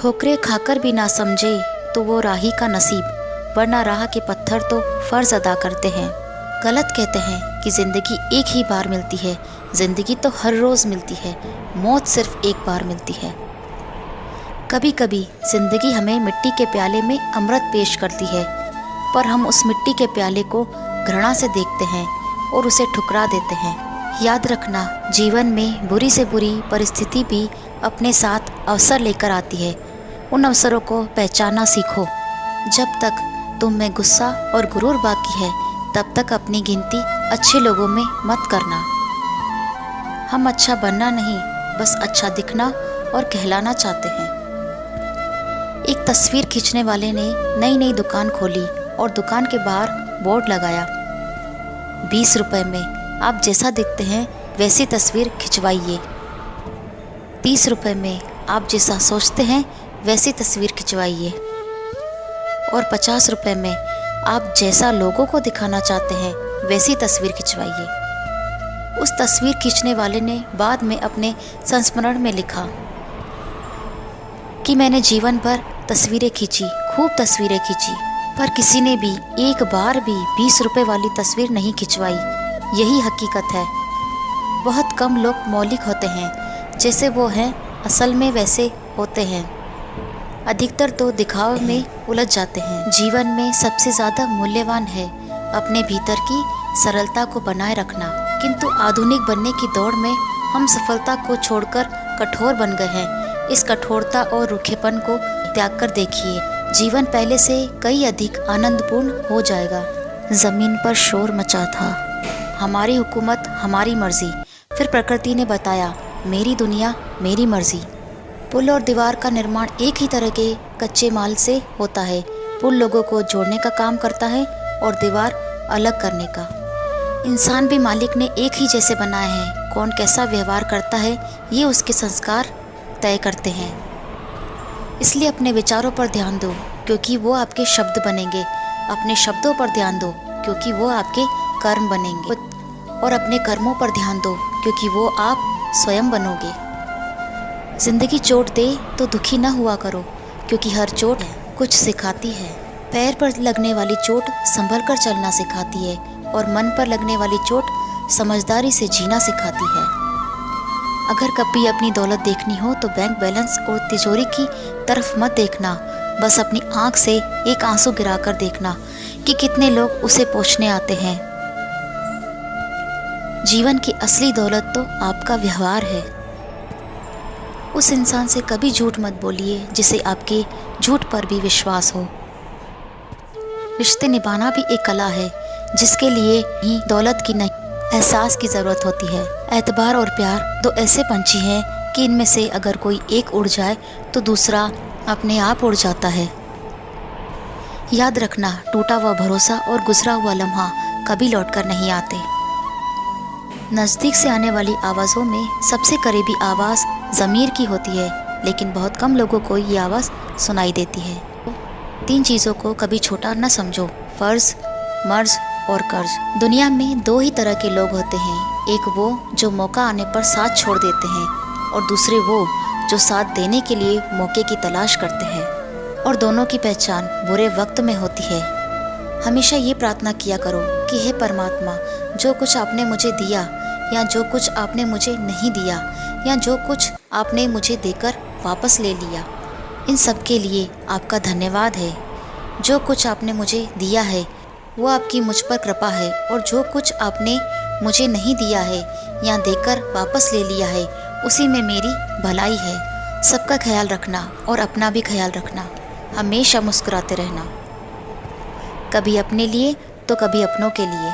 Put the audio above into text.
ठोकरे खाकर भी ना समझे तो वो राही का नसीब, वरना राह के पत्थर तो फर्ज अदा करते हैं। गलत कहते हैं कि ज़िंदगी एक ही बार मिलती है। ज़िंदगी तो हर रोज़ मिलती है, मौत सिर्फ एक बार मिलती है। कभी कभी ज़िंदगी हमें मिट्टी के प्याले में अमृत पेश करती है, पर हम उस मिट्टी के प्याले को घृणा से देखते हैं और उसे ठुकरा देते हैं। याद रखना, जीवन में बुरी से बुरी परिस्थिति भी अपने साथ अवसर लेकर आती है। उन अवसरों को पहचानना सीखो। जब तक तुम में गुस्सा और गुरूर बाकी है, तब तक अपनी गिनती अच्छे लोगों में मत करना। हम अच्छा बनना नहीं, बस अच्छा दिखना और कहलाना चाहते हैं। एक तस्वीर खींचने वाले ने नई नई दुकान खोली और दुकान के बाहर बोर्ड लगाया, 20 रुपए में आप जैसा दिखते हैं वैसी तस्वीर खिंचवाइए। 30 रुपए में आप जैसा सोचते हैं वैसी तस्वीर खिंचवाइए। और 50 रुपए में आप जैसा लोगों को दिखाना चाहते हैं वैसी तस्वीर खिंचवाइए। उस तस्वीर खींचने वाले ने बाद में अपने संस्मरण में लिखा कि मैंने जीवन भर तस्वीरें खींची, खूब तस्वीरें खींची, पर किसी ने भी एक बार भी 20 रुपए वाली तस्वीर नहीं खिंचवाई। यही हकीकत है। बहुत कम लोग मौलिक होते हैं, जैसे वो हैं असल में वैसे होते हैं। अधिकतर तो दिखावे में उलझ जाते हैं। जीवन में सबसे ज़्यादा मूल्यवान है अपने भीतर की सरलता को बनाए रखना। किंतु आधुनिक बनने की दौड़ में हम सफलता को छोड़कर कठोर बन गए हैं। इस कठोरता और रूखेपन को त्याग कर देखिए, जीवन पहले से कई अधिक आनंदपूर्ण हो जाएगा। जमीन पर शोर मचा था, हमारी हुकूमत हमारी मर्जी। फिर प्रकृति ने बताया, मेरी दुनिया मेरी मर्जी। पुल और दीवार का निर्माण एक ही तरह के कच्चे माल से होता है। पुल लोगों को जोड़ने का काम करता है और दीवार अलग करने का। इंसान भी मालिक ने एक ही जैसे बनाए हैं। कौन कैसा व्यवहार करता है ये उसके संस्कार तय करते हैं। इसलिए अपने विचारों पर ध्यान दो, क्योंकि वो आपके शब्द बनेंगे। अपने शब्दों पर ध्यान दो, क्योंकि वो आपके कर्म बनेंगे। और अपने कर्मों पर ध्यान दो, क्योंकि वो आप स्वयं बनोगे। जिंदगी चोट दे तो दुखी न हुआ करो, क्योंकि हर चोट कुछ सिखाती है। पैर पर लगने वाली चोट संभल कर चलना सिखाती है और मन पर लगने वाली चोट समझदारी से जीना सिखाती है। अगर कभी अपनी दौलत देखनी हो तो बैंक बैलेंस और तिजोरी की तरफ मत देखना, बस अपनी आंख से एक आंसू गिराकर देखना कि कितने लोग उसे पोंछने आते हैं। जीवन की असली दौलत तो आपका व्यवहार है। उस इंसान से कभी झूठ मत बोलिए जिसे आपके झूठ पर भी विश्वास हो। रिश्ते निभाना भी एक कला है, जिसके लिए ही दौलत की नहीं, एहसास की ज़रूरत होती है। एतबार और प्यार दो ऐसे पंछी हैं कि इनमें से अगर कोई एक उड़ जाए तो दूसरा अपने आप उड़ जाता है। याद रखना, टूटा हुआ भरोसा और गुजरा हुआ लम्हा कभी लौटकर नहीं आते। नज़दीक से आने वाली आवाज़ों में सबसे करीबी आवाज़ ज़मीर की होती है, लेकिन बहुत कम लोगों को ये आवाज़ सुनाई देती है। 3 चीज़ों को कभी छोटा न समझो, फ़र्ज़, मर्ज़ और कर्ज। दुनिया में 2 ही तरह के लोग होते हैं, एक वो जो मौका आने पर साथ छोड़ देते हैं और दूसरे वो जो साथ देने के लिए मौके की तलाश करते हैं। और दोनों की पहचान बुरे वक्त में होती है। हमेशा ये प्रार्थना किया करो कि हे परमात्मा, जो कुछ आपने मुझे दिया या जो कुछ आपने मुझे नहीं दिया या जो कुछ आपने मुझे देकर वापस ले लिया, इन सब के लिए आपका धन्यवाद है। जो कुछ आपने मुझे दिया है वो आपकी मुझ पर कृपा है, और जो कुछ आपने मुझे नहीं दिया है या देकर वापस ले लिया है उसी में मेरी भलाई है। सबका ख्याल रखना और अपना भी ख्याल रखना। हमेशा मुस्कुराते रहना, कभी अपने लिए तो कभी अपनों के लिए।